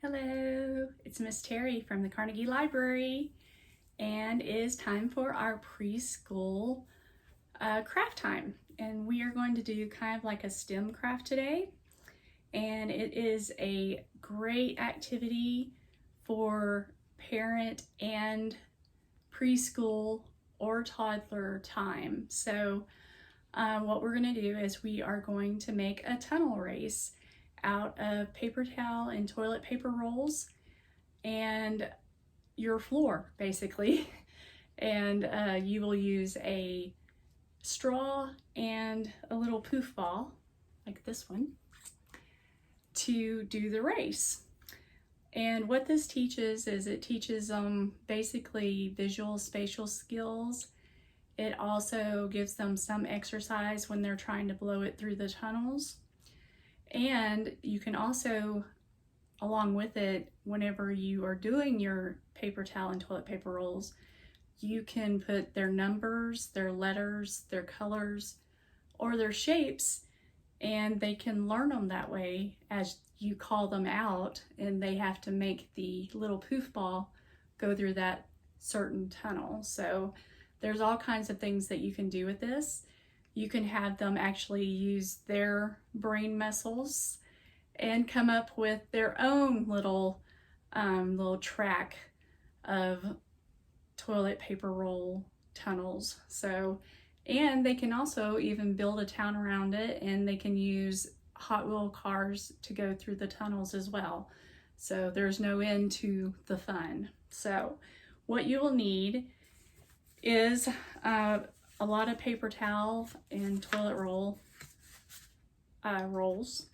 Hello, it's Miss Teri from the Carnegie Library, and it is time for our preschool craft time. And we are going to do kind of like a STEM craft today. And it is a great activity for parent and preschool or toddler time. So what we're going to do is we are going to make a tunnel race out of paper towel and toilet paper rolls and your floor basically. And you will use a straw and a little poof ball like this one to do the race. And what this teaches is it teaches basically visual spatial skills. It also gives them some exercise when they're trying to blow it through the tunnels. And you can also, along with it, whenever you are doing your paper towel and toilet paper rolls, you can put their numbers, their letters, their colors, or their shapes, and they can learn them that way as you call them out, and they have to make the little poof ball go through that certain tunnel. So there's all kinds of things that you can do with this. You can have them actually use their brain muscles and come up with their own little track of toilet paper roll tunnels. So, and they can also even build a town around it, and they can use Hot Wheel cars to go through the tunnels as well. So there's no end to the fun. So what you will need is a lot of paper towel and toilet roll rolls,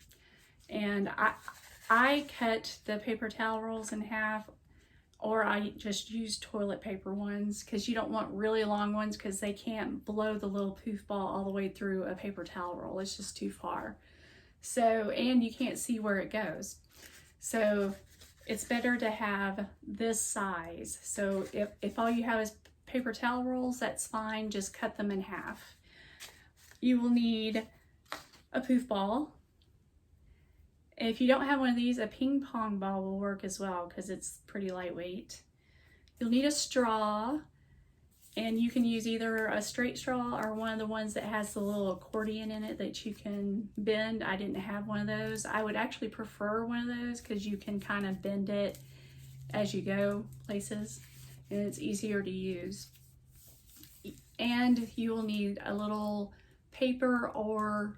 and I cut the paper towel rolls in half, or I just use toilet paper ones because you don't want really long ones because they can't blow the little poof ball all the way through a paper towel roll. It's just too far. So, and you can't see where it goes. So it's better to have this size. So if all you have is paper towel rolls, that's fine, just cut them in half. You will need a poof ball. If you don't have one of these, a ping pong ball will work as well because it's pretty lightweight. You'll need a straw, and you can use either a straight straw or one of the ones that has the little accordion in it that you can bend. I didn't have one of those. I would actually prefer one of those because you can kind of bend it as you go places, and it's easier to use. And you will need a little paper or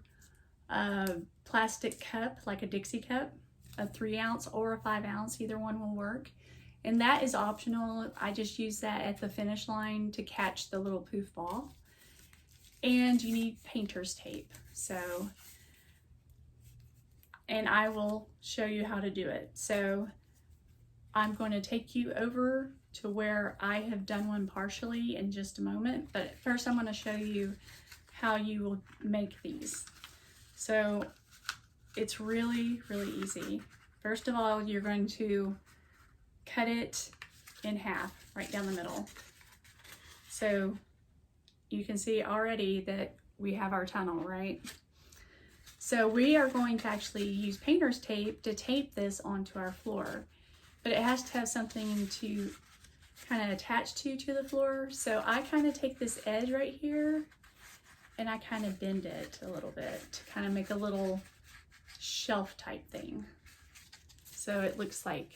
a plastic cup, like a Dixie cup, a 3 ounce or a 5 ounce, either one will work. And that is optional. I just use that at the finish line to catch the little poof ball. And you need painter's tape. So, and I will show you how to do it. So I'm going to take you over to where I have done one partially in just a moment, but first I'm going to show you how you will make these. So it's really, really easy. First of all, you're going to cut it in half, right down the middle. So you can see already that we have our tunnel, right? So we are going to actually use painter's tape to tape this onto our floor, but it has to have something to kind of attach to the floor. So I kind of take this edge right here and I kind of bend it a little bit to kind of make a little shelf type thing. So it looks like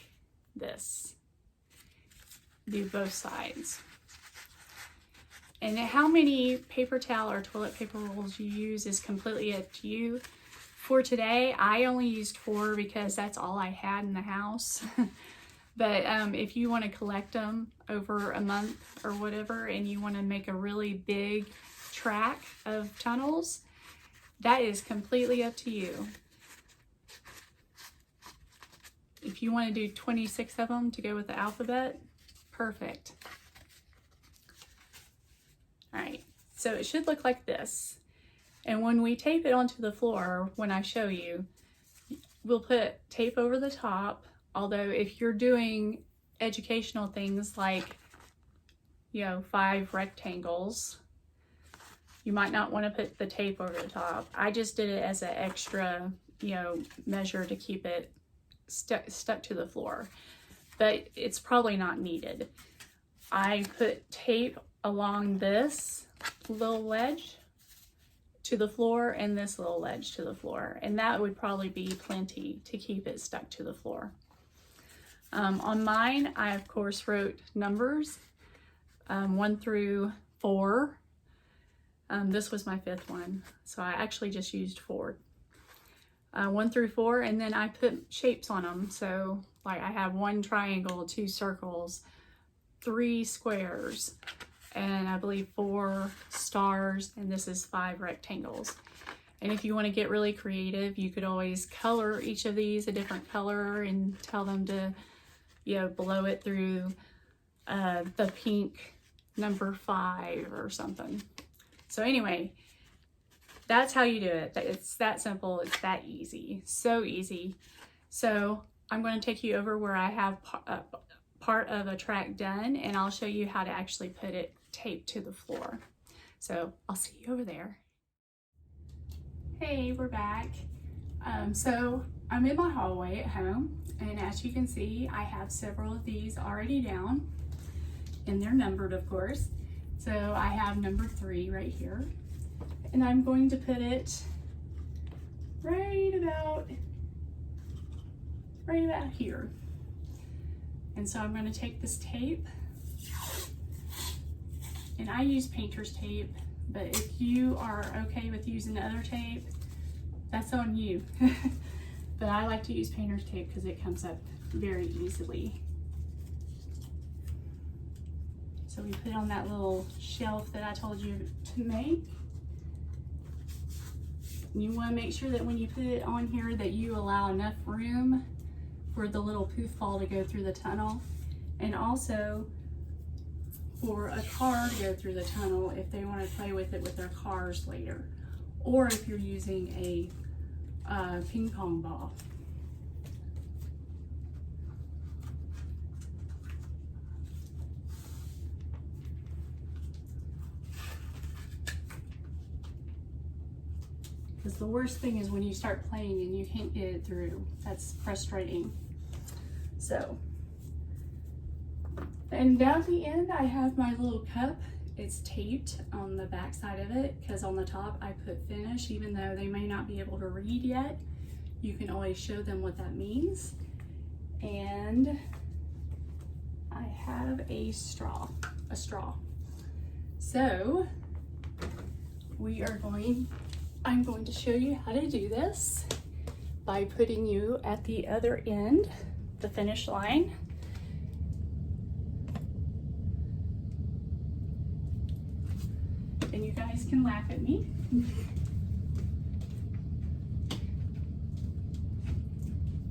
this. Do both sides. And how many paper towel or toilet paper rolls you use is completely up to you. For today, I only used 4 because that's all I had in the house. But if you want to collect them over a month or whatever, and you want to make a really big track of tunnels, that is completely up to you. If you want to do 26 of them to go with the alphabet, perfect. All right, so it should look like this. And when we tape it onto the floor, when I show you, we'll put tape over the top. Although if you're doing educational things like, 5 rectangles, you might not want to put the tape over the top. I just did it as an extra, measure to keep it stuck to the floor, but it's probably not needed. I put tape along this little ledge to the floor and this little ledge to the floor, and that would probably be plenty to keep it stuck to the floor. On mine, I of course wrote numbers 1 through 4. This was my 5th one, so I actually just used 4. 1 through 4, and then I put shapes on them. So like I have 1 triangle, 2 circles, 3 squares, and I believe 4 stars, and this is 5 rectangles. And if you want to get really creative, you could always color each of these a different color and tell them to, you know, blow it through the pink number 5 or something. So anyway, that's how you do it. It's that simple. It's that easy. So easy. So I'm going to take you over where I have part of a track done, and I'll show you how to actually put it taped to the floor. So I'll see you over there. Hey, we're back. So I'm in my hallway at home, and as you can see, I have several of these already down, and they're numbered, of course. So I have number 3 right here, and I'm going to put it right about here. And so I'm going to take this tape, and I use painter's tape, but if you are okay with using other tape, that's on you. But I like to use painter's tape because it comes up very easily. So we put it on that little shelf that I told you to make. You want to make sure that when you put it on here that you allow enough room for the little poof ball to go through the tunnel, and also for a car to go through the tunnel if they want to play with it with their cars later, or if you're using a ping pong ball. Because the worst thing is when you start playing and you can't get it through. That's frustrating. So, and down at the end I have my little cup. It's taped on the back side of it because on the top I put finish. Even though they may not be able to read yet, you can always show them what that means. And I have a straw. So I'm going to show you how to do this by putting you at the other end, the finish line. And you guys can laugh at me.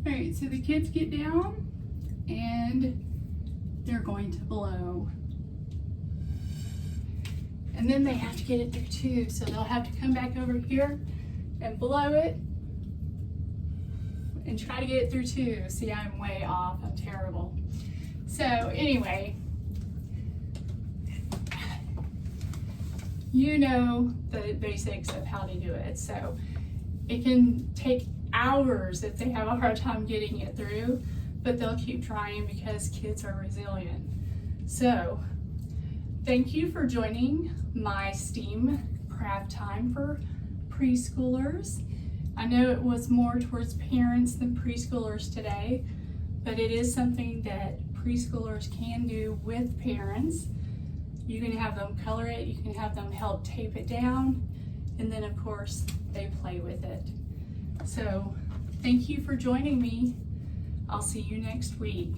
All right, so the kids get down and they're going to blow. And then they have to get it through too, so they'll have to come back over here and blow it and try to get it through too. See, I'm way off, I'm terrible. So anyway, you know the basics of how to do it. So it can take hours if they have a hard time getting it through, but they'll keep trying because kids are resilient. So thank you for joining my STEAM craft time for preschoolers. I know it was more towards parents than preschoolers today, but it is something that preschoolers can do with parents. You can have them color it, you can have them help tape it down, and then of course they play with it. So thank you for joining me. I'll see you next week.